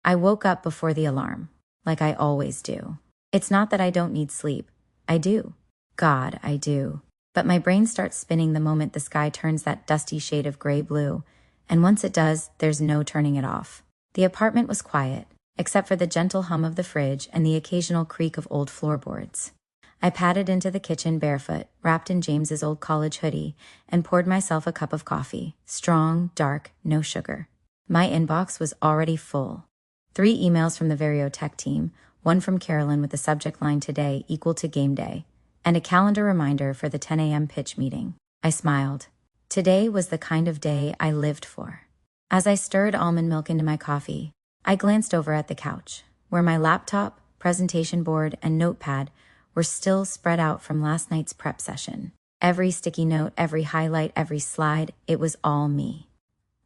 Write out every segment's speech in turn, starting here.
I woke up before the alarm, like I always do. It's not that I don't need sleep. I do. God, I do. But my brain starts spinning the moment the sky turns that dusty shade of gray-blue, and once it does, there's no turning it off. The apartment was quiet, except for the gentle hum of the fridge and the occasional creak of old floorboards. I padded into the kitchen barefoot, wrapped in James's old college hoodie, and poured myself a cup of coffee. Strong, dark, no sugar. My inbox was already full. 3 emails from the Verio tech team, one from Carolyn with the subject line "Today equal to game day," and a calendar reminder for the 10 a.m. pitch meeting. I smiled. Today was the kind of day I lived for. As I stirred almond milk into my coffee, I glanced over at the couch, where my laptop, presentation board, and notepad were still spread out from last night's prep session. Every sticky note, every highlight, every slide, it was all me.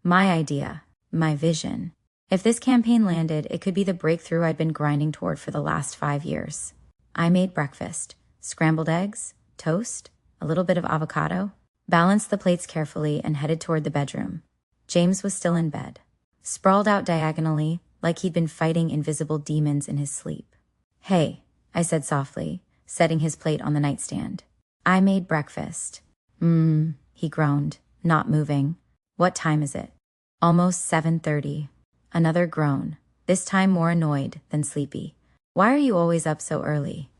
My idea, my vision. If this campaign landed, it could be the breakthrough I'd been grinding toward for the last 5 years. I made breakfast. Scrambled eggs, toast, a little bit of avocado, balanced the plates carefully and headed toward the bedroom. James was still in bed, sprawled out diagonally like he'd been fighting invisible demons in his sleep. "Hey," I said softly, setting his plate on the nightstand. "I made breakfast." He groaned, not moving. "What time is it?" "Almost 7:30. Another groan, this time more annoyed than sleepy. "Why are you always up so early?"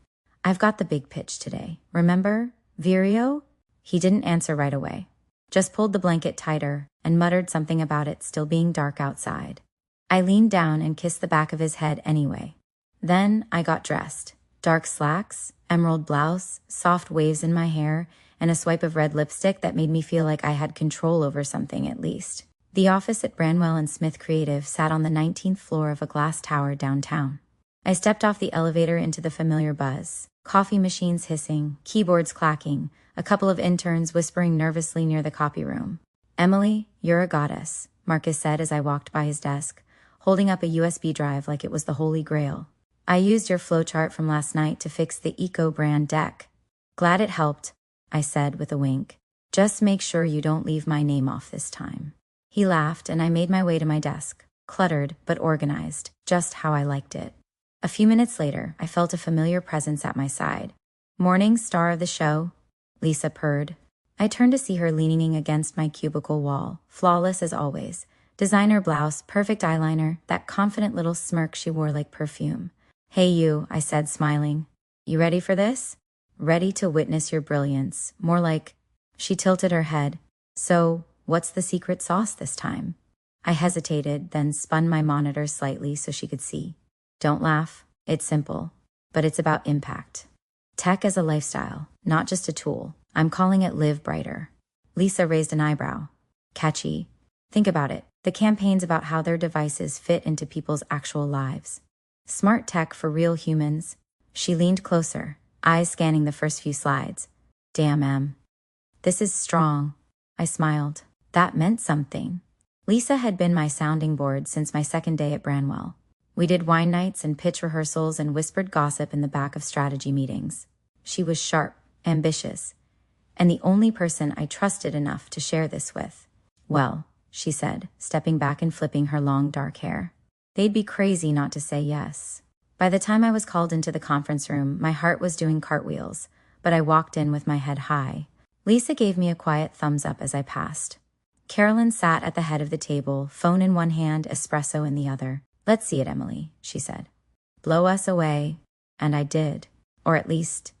"I've got the big pitch today. Remember? Verio?" He didn't answer right away, just pulled the blanket tighter and muttered something about it still being dark outside. I leaned down and kissed the back of his head anyway. Then I got dressed. Dark slacks, emerald blouse, soft waves in my hair, and a swipe of red lipstick that made me feel like I had control over something at least. The office at Branwell and Smith Creative sat on the 19th floor of a glass tower downtown. I stepped off the elevator into the familiar buzz. Coffee machines hissing, keyboards clacking, a couple of interns whispering nervously near the copy room. "Emily, you're a goddess," Marcus said as I walked by his desk, holding up a USB drive like it was the Holy Grail. "I used your flowchart from last night to fix the eco-brand deck." "Glad it helped," I said with a wink. "Just make sure you don't leave my name off this time." He laughed and I made my way to my desk, cluttered but organized, just how I liked it. A few minutes later, I felt a familiar presence at my side. "Morning, star of the show," Lisa purred. I turned to see her leaning against my cubicle wall, flawless as always. Designer blouse, perfect eyeliner, that confident little smirk she wore like perfume. "Hey you," I said, smiling. "You ready for this?" "Ready to witness your brilliance. More like..." She tilted her head. "So, what's the secret sauce this time?" I hesitated, then spun my monitor slightly so she could see. "Don't laugh. It's simple, but it's about impact. Tech as a lifestyle, not just a tool. I'm calling it Live Brighter." Lisa raised an eyebrow. "Catchy. Think about it. The campaign's about how their devices fit into people's actual lives. Smart tech for real humans." She leaned closer, eyes scanning the first few slides. "Damn, Em. This is strong." I smiled. That meant something. Lisa had been my sounding board since my second day at Branwell. We did wine nights and pitch rehearsals and whispered gossip in the back of strategy meetings. She was sharp, ambitious, and the only person I trusted enough to share this with. "Well," she said, stepping back and flipping her long dark hair. "They'd be crazy not to say yes." By the time I was called into the conference room, my heart was doing cartwheels, but I walked in with my head high. Lisa gave me a quiet thumbs up as I passed. Carolyn sat at the head of the table, phone in one hand, espresso in the other. "Let's see it, Emily," she said. "Blow us away." And I did. Or at least,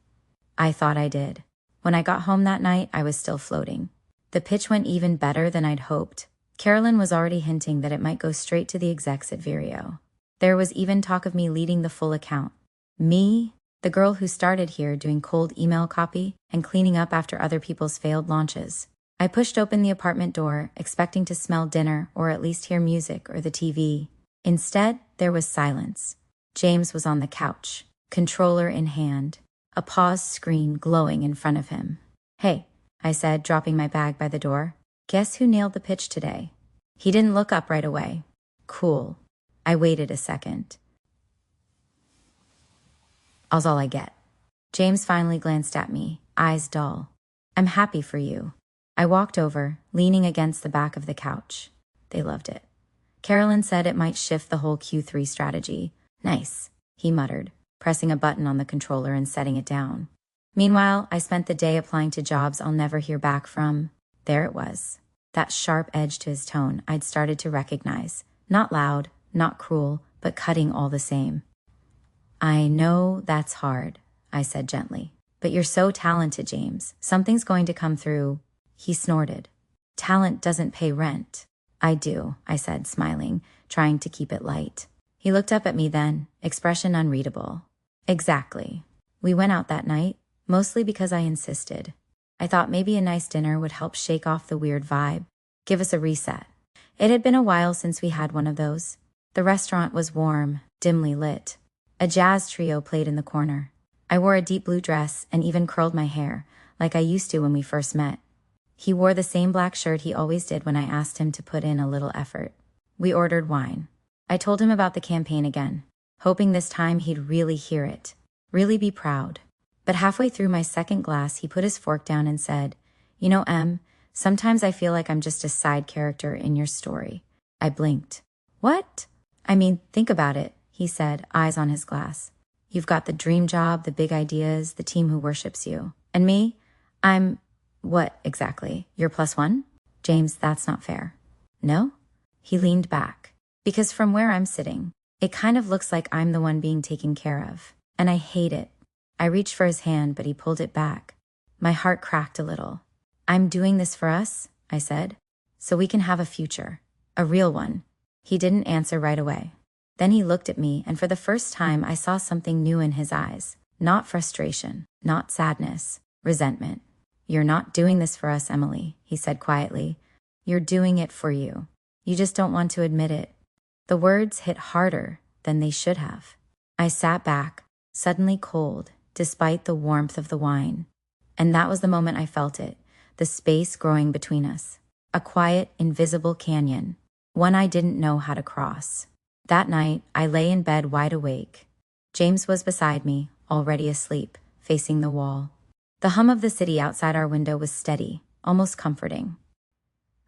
I thought I did. When I got home that night, I was still floating. The pitch went even better than I'd hoped. Carolyn was already hinting that it might go straight to the execs at Verio. There was even talk of me leading the full account. Me, the girl who started here doing cold email copy and cleaning up after other people's failed launches. I pushed open the apartment door, expecting to smell dinner or at least hear music or the TV. Instead, there was silence. James was on the couch, controller in hand, a pause screen glowing in front of him. "Hey," I said, dropping my bag by the door. "Guess who nailed the pitch today?" He didn't look up right away. "Cool." I waited a second. "All's all I get." James finally glanced at me, eyes dull. "I'm happy for you." I walked over, leaning against the back of the couch. They loved it. Carolyn said it might shift the whole Q3 strategy. Nice, he muttered, pressing a button on the controller and setting it down. Meanwhile, I spent the day applying to jobs I'll never hear back from. There it was. That sharp edge to his tone I'd started to recognize. Not loud, not cruel, but cutting all the same. I know that's hard, I said gently. But you're so talented, James. Something's going to come through. He snorted. Talent doesn't pay rent. I do, I said, smiling, trying to keep it light. He looked up at me then, expression unreadable. Exactly. We went out that night, mostly because I insisted. I thought maybe a nice dinner would help shake off the weird vibe, give us a reset. It had been a while since we had one of those. The restaurant was warm, dimly lit. A jazz trio played in the corner. I wore a deep blue dress and even curled my hair, like I used to when we first met. He wore the same black shirt he always did when I asked him to put in a little effort. We ordered wine. I told him about the campaign again, hoping this time he'd really hear it, really be proud. But halfway through my second glass, he put his fork down and said, You know, Em, sometimes I feel like I'm just a side character in your story. I blinked. What? I mean, think about it, he said, eyes on his glass. You've got the dream job, the big ideas, the team who worships you. And me? I'm... What, exactly? You're +1? James, that's not fair. No? He leaned back. Because from where I'm sitting, it kind of looks like I'm the one being taken care of. And I hate it. I reached for his hand, but he pulled it back. My heart cracked a little. I'm doing this for us, I said, so we can have a future. A real one. He didn't answer right away. Then he looked at me, and for the first time I saw something new in his eyes. Not frustration, not sadness, resentment. You're not doing this for us, Emily, he said quietly. You're doing it for you. You just don't want to admit it. The words hit harder than they should have. I sat back, suddenly cold, despite the warmth of the wine. And that was the moment I felt it, the space growing between us. A quiet, invisible canyon, one I didn't know how to cross. That night, I lay in bed wide awake. James was beside me, already asleep, facing the wall. The hum of the city outside our window was steady, almost comforting.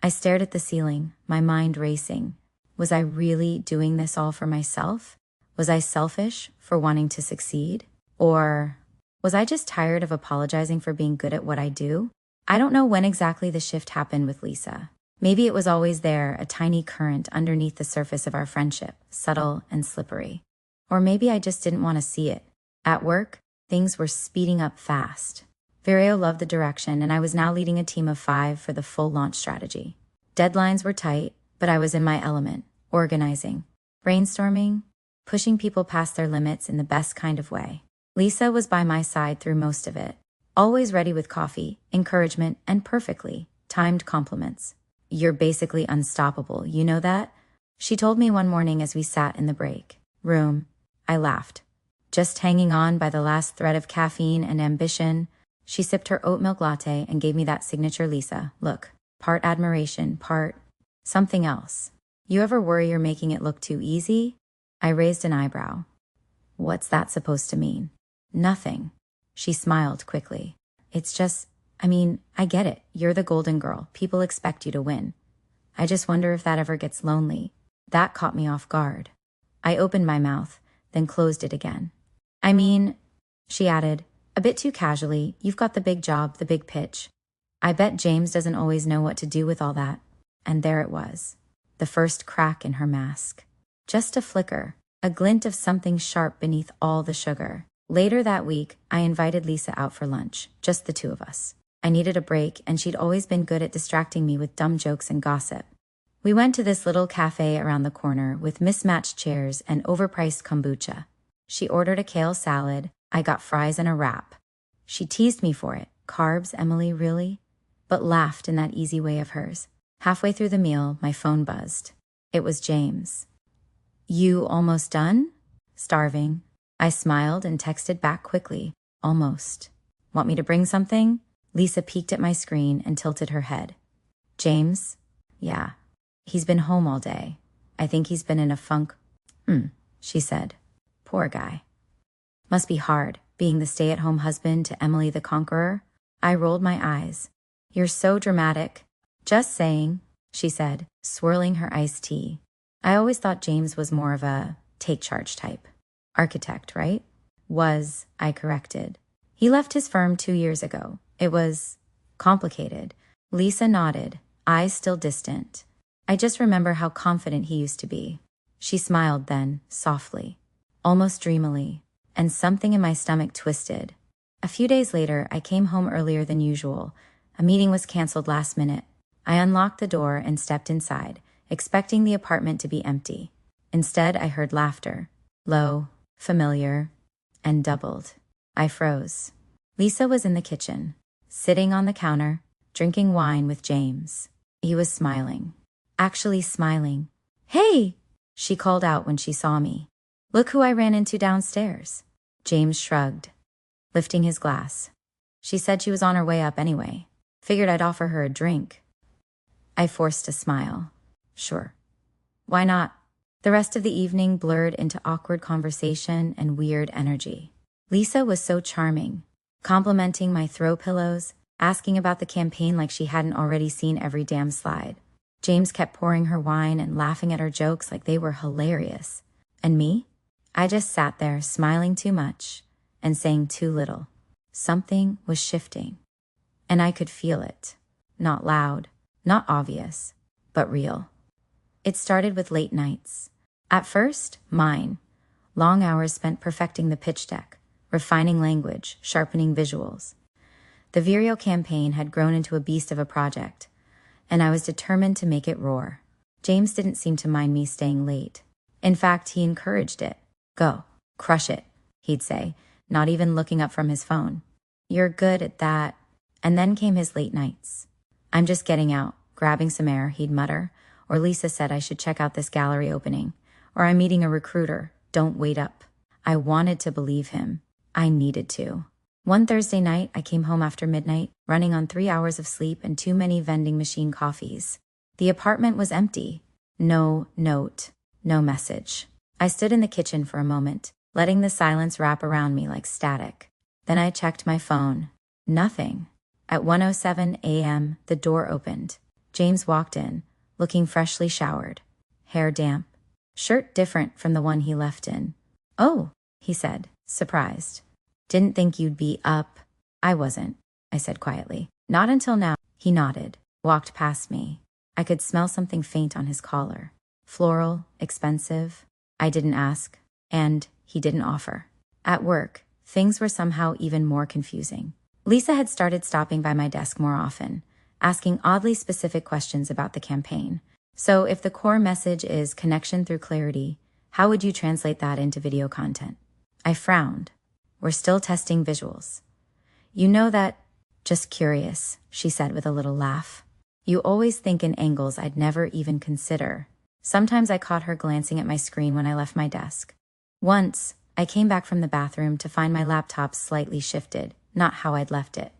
I stared at the ceiling, my mind racing. Was I really doing this all for myself? Was I selfish for wanting to succeed? Or was I just tired of apologizing for being good at what I do? I don't know when exactly the shift happened with Lisa. Maybe it was always there, a tiny current underneath the surface of our friendship, subtle and slippery. Or maybe I just didn't want to see it. At work, things were speeding up fast. Vireo loved the direction, and I was now leading a team of 5 for the full launch strategy. Deadlines were tight, but I was in my element, organizing, brainstorming, pushing people past their limits in the best kind of way. Lisa was by my side through most of it, always ready with coffee, encouragement, and perfectly timed compliments. You're basically unstoppable, you know that? She told me one morning as we sat in the break room. I laughed. Just hanging on by the last thread of caffeine and ambition. She sipped her oat milk latte and gave me that signature Lisa look. Part admiration, part something else. You ever worry you're making it look too easy? I raised an eyebrow. What's that supposed to mean? Nothing. She smiled quickly. It's just, I get it. You're the golden girl. People expect you to win. I just wonder if that ever gets lonely. That caught me off guard. I opened my mouth, then closed it again. She added, a bit too casually, you've got the big job, the big pitch. I bet James doesn't always know what to do with all that. And there it was. The first crack in her mask. Just a flicker, a glint of something sharp beneath all the sugar. Later that week, I invited Lisa out for lunch, just the two of us. I needed a break, and she'd always been good at distracting me with dumb jokes and gossip. We went to this little cafe around the corner with mismatched chairs and overpriced kombucha. She ordered a kale salad. I got fries and a wrap. She teased me for it. Carbs, Emily, really? But laughed in that easy way of hers. Halfway through the meal, my phone buzzed. It was James. You almost done? Starving. I smiled and texted back quickly. Almost. Want me to bring something? Lisa peeked at my screen and tilted her head. James? Yeah. He's been home all day. I think he's been in a funk. She said. Poor guy. Must be hard, being the stay-at-home husband to Emily the Conqueror. I rolled my eyes. You're so dramatic. Just saying, she said, swirling her iced tea. I always thought James was more of a take charge type. Architect, right? Was, I corrected. He left his firm 2 years ago. It was complicated. Lisa nodded, eyes still distant. I just remember how confident he used to be. She smiled then, softly, almost dreamily, and something in my stomach twisted. A few days later, I came home earlier than usual. A meeting was canceled last minute. I unlocked the door and stepped inside, expecting the apartment to be empty. Instead, I heard laughter. Low, familiar, and doubled. I froze. Lisa was in the kitchen, sitting on the counter, drinking wine with James. He was smiling. Actually smiling. "Hey!" she called out when she saw me. "Look who I ran into downstairs." James shrugged, lifting his glass. "She said she was on her way up anyway. Figured I'd offer her a drink." I forced a smile. Sure. Why not? The rest of the evening blurred into awkward conversation and weird energy. Lisa was so charming, complimenting my throw pillows, asking about the campaign like she hadn't already seen every damn slide. James kept pouring her wine and laughing at her jokes like they were hilarious. And me? I just sat there smiling too much and saying too little. Something was shifting. And I could feel it. Not loud, not obvious, but real. It started with late nights. At first, mine. Long hours spent perfecting the pitch deck, refining language, sharpening visuals. The Virio campaign had grown into a beast of a project, and I was determined to make it roar. James didn't seem to mind me staying late. In fact, he encouraged it. "Go, crush it," he'd say, not even looking up from his phone. "You're good at that." And then came his late nights. "I'm just getting out, grabbing some air," he'd mutter, or Lisa said I should check out this gallery opening, or "I'm meeting a recruiter, don't wait up." I wanted to believe him. I needed to. One Thursday night, I came home after midnight, running on 3 hours of sleep and too many vending machine coffees. The apartment was empty. No note, no message. I stood in the kitchen for a moment, letting the silence wrap around me like static. Then I checked my phone. Nothing. At 1:07 a.m., the door opened. James walked in, looking freshly showered. Hair damp. Shirt different from the one he left in. "Oh," he said, surprised. "Didn't think you'd be up." "I wasn't," I said quietly. "Not until now." He nodded, walked past me. I could smell something faint on his collar. Floral, expensive. I didn't ask, and he didn't offer. At work, things were somehow even more confusing. Lisa had started stopping by my desk more often, asking oddly specific questions about the campaign. "So if the core message is connection through clarity, how would you translate that into video content?" I frowned. "We're still testing visuals." "You know that." "Just curious," she said with a little laugh. "You always think in angles I'd never even consider." Sometimes I caught her glancing at my screen when I left my desk. Once, I came back from the bathroom to find my laptop slightly shifted, not how I'd left it.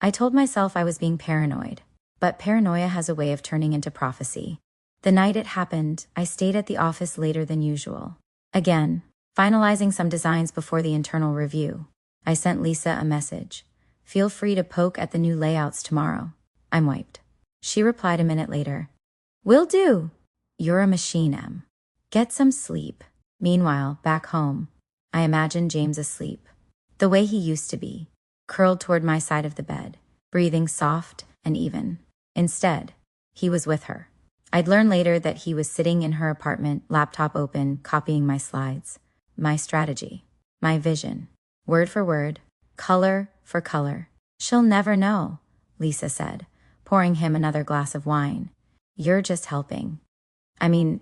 I told myself I was being paranoid, but paranoia has a way of turning into prophecy. The night it happened, I stayed at the office later than usual. Again, finalizing some designs before the internal review. I sent Lisa a message. "Feel free to poke at the new layouts tomorrow. I'm wiped." She replied a minute later. "Will do." "You're a machine, Em. Get some sleep." Meanwhile, back home, I imagined James asleep. The way he used to be, curled toward my side of the bed, breathing soft and even. Instead, he was with her. I'd learn later that he was sitting in her apartment, laptop open, copying my slides. My strategy, my vision, word for word, color for color. "She'll never know," Lisa said, pouring him another glass of wine. "You're just helping. I mean,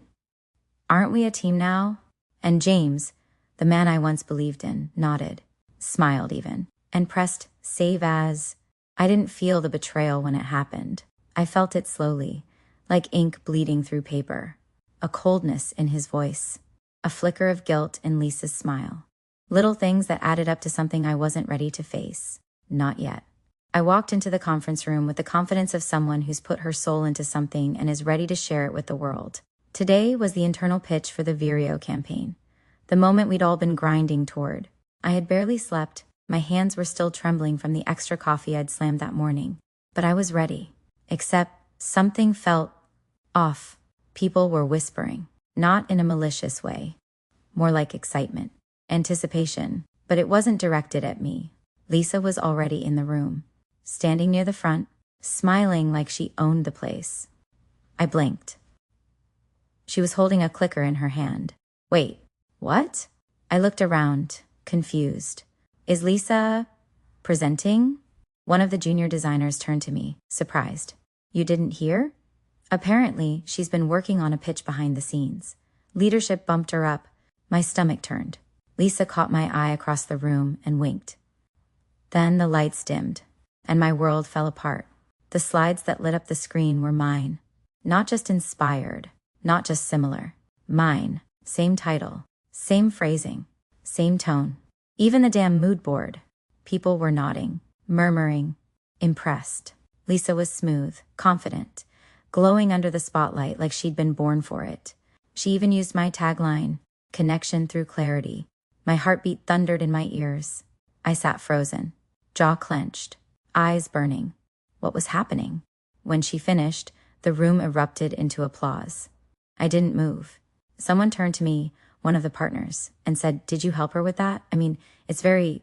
aren't we a team now?" And James, the man I once believed in, nodded, smiled even, and pressed save as. I didn't feel the betrayal when it happened. I felt it slowly, like ink bleeding through paper. A coldness in his voice. A flicker of guilt in Lisa's smile. Little things that added up to something I wasn't ready to face. Not yet. I walked into the conference room with the confidence of someone who's put her soul into something and is ready to share it with the world. Today was the internal pitch for the Virio campaign. The moment we'd all been grinding toward. I had barely slept. My hands were still trembling from the extra coffee I'd slammed that morning. But I was ready. Except something felt off. People were whispering. Not in a malicious way. More like excitement. Anticipation. But it wasn't directed at me. Lisa was already in the room. Standing near the front. Smiling like she owned the place. I blinked. She was holding a clicker in her hand. Wait, what? I looked around, confused. Is Lisa presenting? One of the junior designers turned to me, surprised. You didn't hear? Apparently, she's been working on a pitch behind the scenes. Leadership bumped her up. My stomach turned. Lisa caught my eye across the room and winked. Then the lights dimmed, and my world fell apart. The slides that lit up the screen were mine. Not just inspired, not just similar. Mine. Same title, same phrasing, same tone. Even the damn mood board. People were nodding, murmuring, impressed. Lisa was smooth, confident, glowing under the spotlight like she'd been born for it. She even used my tagline, connection through clarity. My heartbeat thundered in my ears. I sat frozen, jaw clenched, eyes burning. What was happening? When she finished, the room erupted into applause. I didn't move. Someone turned to me, one of the partners, and said, "Did you help her with that? I mean, it's very,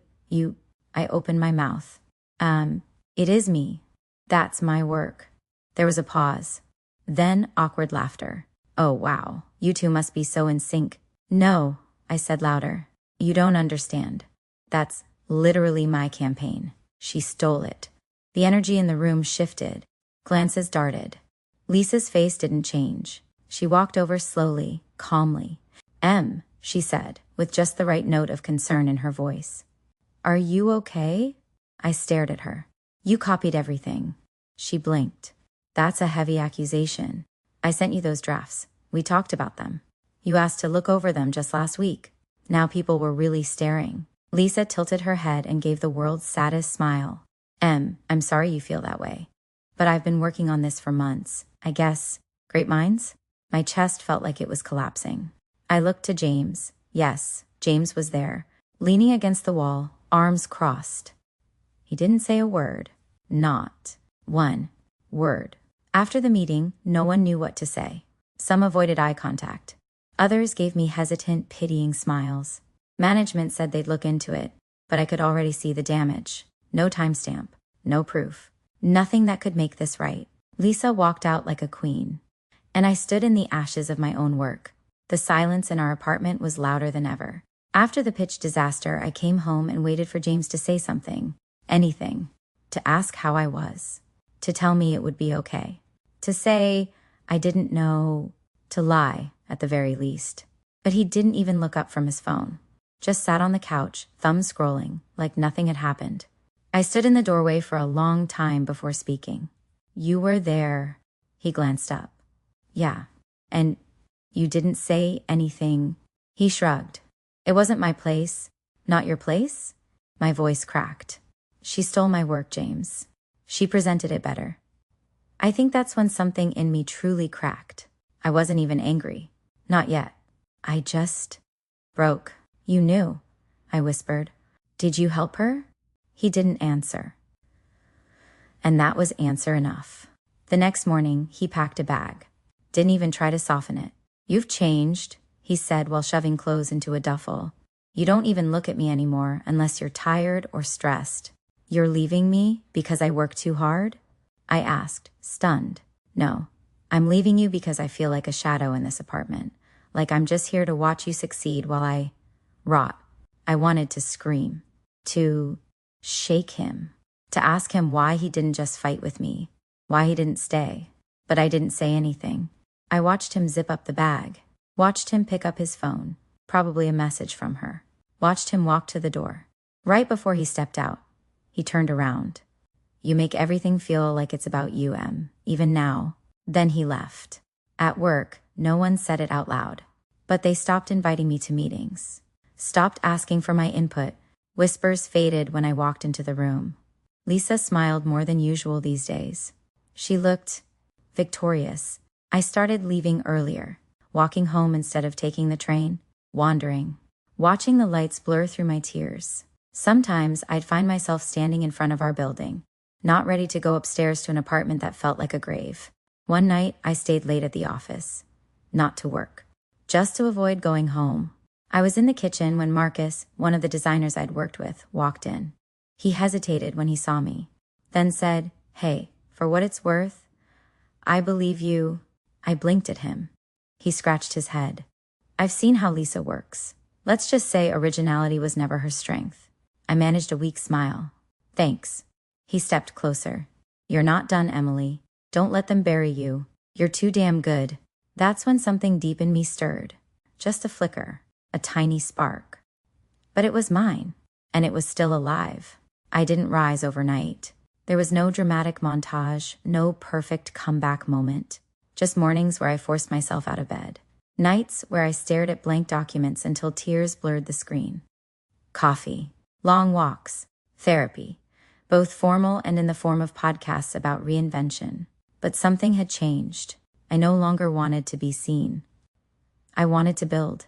I opened my mouth. It is me. That's my work." There was a pause. Then awkward laughter. "Oh, wow. You two must be so in sync." "No," I said louder. "You don't understand. That's literally my campaign. She stole it." The energy in the room shifted. Glances darted. Lisa's face didn't change. She walked over slowly, calmly. She said, with just the right note of concern in her voice. "Are you okay?" I stared at her. "You copied everything." She blinked. "That's a heavy accusation. I sent you those drafts. We talked about them. You asked to look over them just last week. Now people were really staring." Lisa tilted her head and gave the world's saddest smile. I'm sorry you feel that way. But I've been working on this for months. I guess, great minds?" My chest felt like it was collapsing. I looked to James. Yes, James was there, leaning against the wall, arms crossed. He didn't say a word. Not one word. After the meeting, no one knew what to say. Some avoided eye contact. Others gave me hesitant, pitying smiles. Management said they'd look into it, but I could already see the damage. No timestamp, no proof. Nothing that could make this right. Lisa walked out like a queen. And I stood in the ashes of my own work. The silence in our apartment was louder than ever. After the pitch disaster, I came home and waited for James to say something. Anything. To ask how I was. To tell me it would be okay. To say I didn't know. To lie, at the very least. But he didn't even look up from his phone. Just sat on the couch, thumb scrolling, like nothing had happened. I stood in the doorway for a long time before speaking. "You were there." He glanced up. "Yeah. And you didn't say anything." He shrugged. "It wasn't my place." "Not your place?" My voice cracked. "She stole my work, James. She presented it better." I think that's when something in me truly cracked. I wasn't even angry. Not yet. I just broke. "You knew," I whispered. "Did you help her?" He didn't answer. And that was answer enough. The next morning, he packed a bag. Didn't even try to soften it. "You've changed," he said while shoving clothes into a duffel. "You don't even look at me anymore unless you're tired or stressed." "You're leaving me because I work too hard?" I asked, stunned. "No, I'm leaving you because I feel like a shadow in this apartment. Like I'm just here to watch you succeed while I rot." I wanted to scream. To shake him. To ask him why he didn't just fight with me. Why he didn't stay. But I didn't say anything. I watched him zip up the bag. Watched him pick up his phone. Probably a message from her. Watched him walk to the door. Right before he stepped out, he turned around. "You make everything feel like it's about you, Em, even now." Then he left. At work, no one said it out loud. But they stopped inviting me to meetings. Stopped asking for my input. Whispers faded when I walked into the room. Lisa smiled more than usual these days. She looked victorious. I started leaving earlier, walking home instead of taking the train, wandering, watching the lights blur through my tears. Sometimes I'd find myself standing in front of our building, not ready to go upstairs to an apartment that felt like a grave. One night, I stayed late at the office. Not to work. just to avoid going home. I was in the kitchen when Marcus, one of the designers I'd worked with, walked in. He hesitated when he saw me, then said, "Hey, for what it's worth, I believe you." I blinked at him. He scratched his head. "I've seen how Lisa works. Let's just say originality was never her strength." I managed a weak smile. "Thanks." He stepped closer. "You're not done, Emily. Don't let them bury you. You're too damn good." That's when something deep in me stirred. Just a flicker, a tiny spark. But it was mine, and it was still alive. I didn't rise overnight. There was no dramatic montage, no perfect comeback moment. Just mornings where I forced myself out of bed. Nights where I stared at blank documents until tears blurred the screen. Coffee, long walks, therapy, both formal and in the form of podcasts about reinvention. But something had changed. I no longer wanted to be seen. I wanted to build.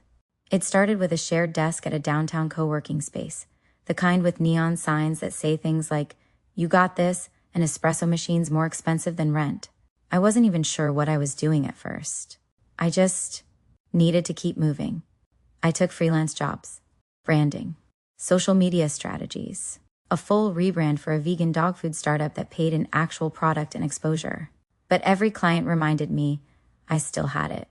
It started with a shared desk at a downtown co-working space, the kind with neon signs that say things like, "You got this," and espresso machines more expensive than rent. I wasn't even sure what I was doing at first. I just needed to keep moving. I took freelance jobs, branding, social media strategies, a full rebrand for a vegan dog food startup that paid in actual product and exposure. But every client reminded me I still had it.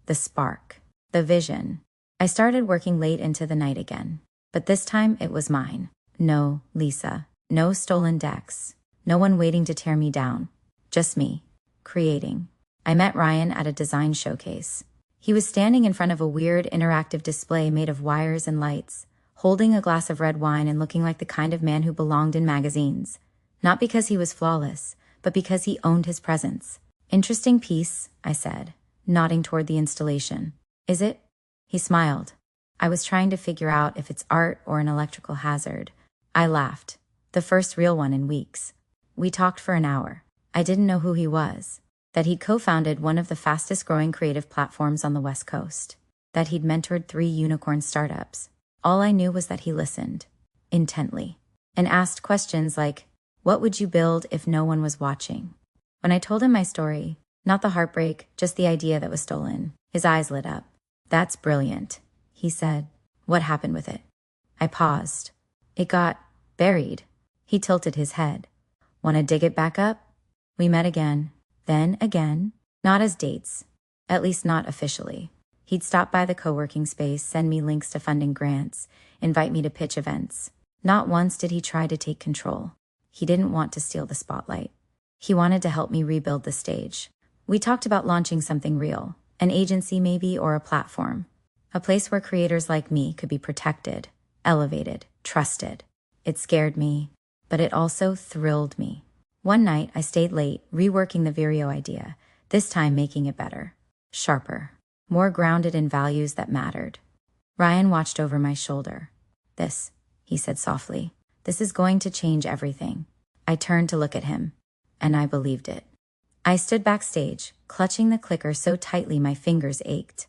The spark, the vision. I started working late into the night again, but this time it was mine. No Lisa, no stolen decks, no one waiting to tear me down. Just me, creating. I met Ryan at a design showcase. He was standing in front of a weird interactive display made of wires and lights, holding a glass of red wine and looking like the kind of man who belonged in magazines. Not because he was flawless, but because he owned his presence. "Interesting piece," I said, nodding toward the installation. "Is it?" He smiled. I was trying to figure out if it's art or an electrical hazard. I laughed. The first real one in weeks. We talked for an hour. I didn't know who he was. That he'd co-founded one of the fastest growing creative platforms on the West Coast. That he'd mentored 3 unicorn startups. All I knew was that he listened. Intently. And asked questions like, "What would you build if no one was watching?" When I told him my story, not the heartbreak, just the idea that was stolen, his eyes lit up. "That's brilliant," he said. "What happened with it?" I paused. "It got buried." He tilted his head. "Want to dig it back up?" We met again, then again, not as dates, at least not officially. He'd stop by the co-working space, send me links to funding grants, invite me to pitch events. Not once did he try to take control. He didn't want to steal the spotlight. He wanted to help me rebuild the stage. We talked about launching something real, an agency maybe, or a platform. A place where creators like me could be protected, elevated, trusted. It scared me, but it also thrilled me. One night, I stayed late, reworking the Vireo idea, this time making it better, sharper, more grounded in values that mattered. Ryan watched over my shoulder. "This," he said softly, "this is going to change everything." I turned to look at him, and I believed it. I stood backstage, clutching the clicker so tightly my fingers ached.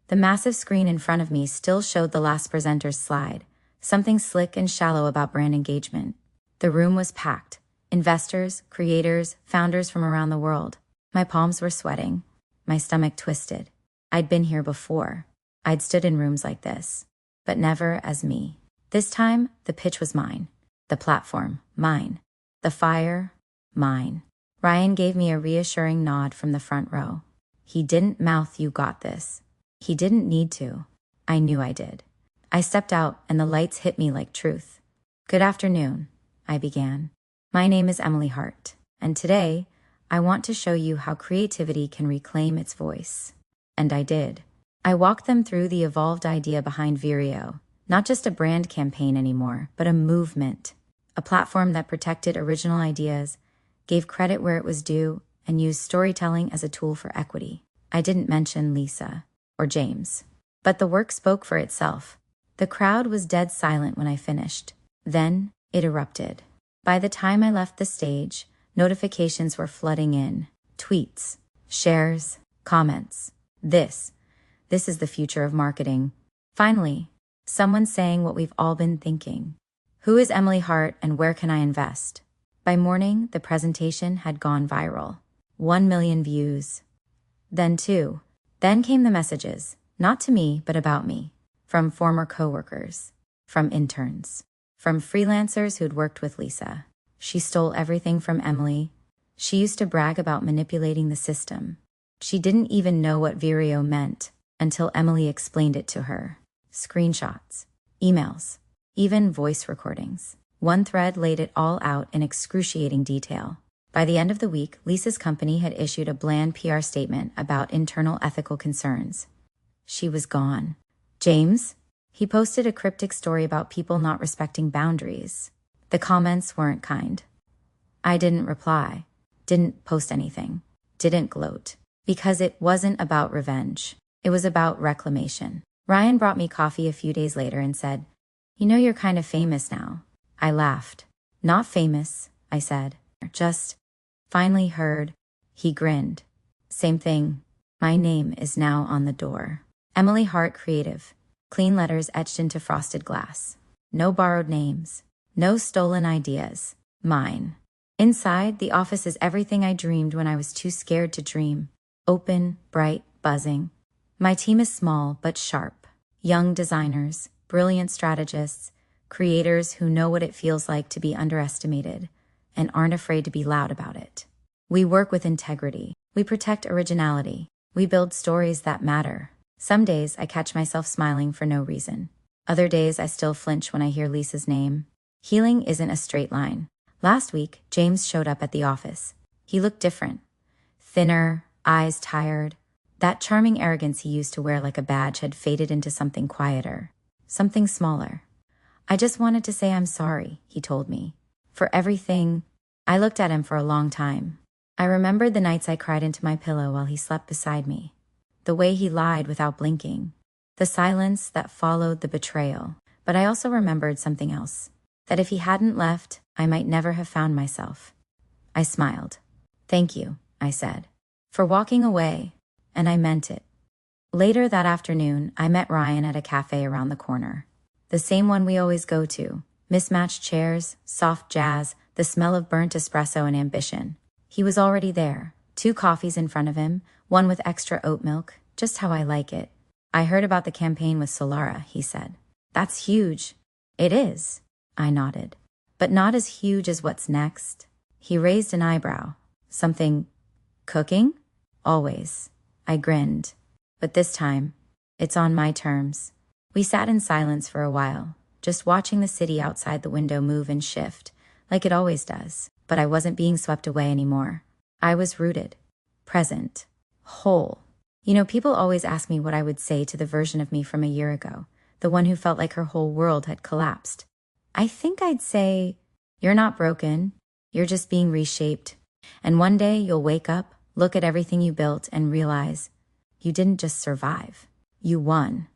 The massive screen in front of me still showed the last presenter's slide, something slick and shallow about brand engagement. The room was packed. Investors, creators, founders from around the world. My palms were sweating. My stomach twisted. I'd been here before. I'd stood in rooms like this, but never as me. This time, the pitch was mine. The platform, mine. The fire, mine. Ryan gave me a reassuring nod from the front row. He didn't mouth, "You got this." He didn't need to. I knew I did. I stepped out and the lights hit me like truth. "Good afternoon," I began. "My name is Emily Hart, and today I want to show you how creativity can reclaim its voice." And I did. I walked them through the evolved idea behind Vireo, not just a brand campaign anymore, but a movement, a platform that protected original ideas, gave credit where it was due, and used storytelling as a tool for equity. I didn't mention Lisa or James, but the work spoke for itself. The crowd was dead silent when I finished. Then it erupted. By the time I left the stage, notifications were flooding in. Tweets, shares, comments. This is the future of marketing. Finally, someone saying what we've all been thinking. Who is Emily Hart and where can I invest? By morning, the presentation had gone viral. 1 million views. Then 2. Then came the messages. Not to me, but about me. From former coworkers. From interns. From freelancers who'd worked with Lisa. She stole everything from Emily. She used to brag about manipulating the system. She didn't even know what Vireo meant until Emily explained it to her. Screenshots, emails, even voice recordings. One thread laid it all out in excruciating detail. By the end of the week, Lisa's company had issued a bland PR statement about internal ethical concerns. She was gone. James? He posted a cryptic story about people not respecting boundaries. The comments weren't kind. I didn't reply, didn't post anything, didn't gloat, because it wasn't about revenge. It was about reclamation. Ryan brought me coffee a few days later and said, "You know you're kind of famous now." I laughed. "Not famous," I said. "Just finally heard." He grinned. "Same thing. My name is now on the door. Emily Hart Creative. Clean letters etched into frosted glass. No borrowed names. No stolen ideas. Mine." Inside, the office is everything I dreamed when I was too scared to dream. Open, bright, buzzing. My team is small but sharp. Young designers, brilliant strategists, creators who know what it feels like to be underestimated and aren't afraid to be loud about it. We work with integrity. We protect originality. We build stories that matter. Some days I catch myself smiling for no reason. Other days I still flinch when I hear Lisa's name. Healing isn't a straight line. Last week, James showed up at the office. He looked different. Thinner, eyes tired. That charming arrogance he used to wear like a badge had faded into something quieter. Something smaller. "I just wanted to say I'm sorry," he told me. "For everything." I looked at him for a long time. I remembered the nights I cried into my pillow while he slept beside me. The way he lied without blinking. The silence that followed the betrayal. But I also remembered something else. That if he hadn't left, I might never have found myself. I smiled. "Thank you," I said, "for walking away," and I meant it. Later that afternoon, I met Ryan at a cafe around the corner. The same one we always go to. Mismatched chairs, soft jazz, the smell of burnt espresso and ambition. He was already there. 2 coffees in front of him, one with extra oat milk, just how I like it. "I heard about the campaign with Solara," he said. "That's huge." "It is," I nodded. "But not as huge as what's next." He raised an eyebrow. "Something cooking?" "Always." I grinned. "But this time, it's on my terms." We sat in silence for a while, just watching the city outside the window move and shift, like it always does. But I wasn't being swept away anymore. I was rooted, present, whole. You know, people always ask me what I would say to the version of me from a year ago, the one who felt like her whole world had collapsed. I think I'd say, "You're not broken. You're just being reshaped. And one day you'll wake up, look at everything you built, and realize you didn't just survive. You won."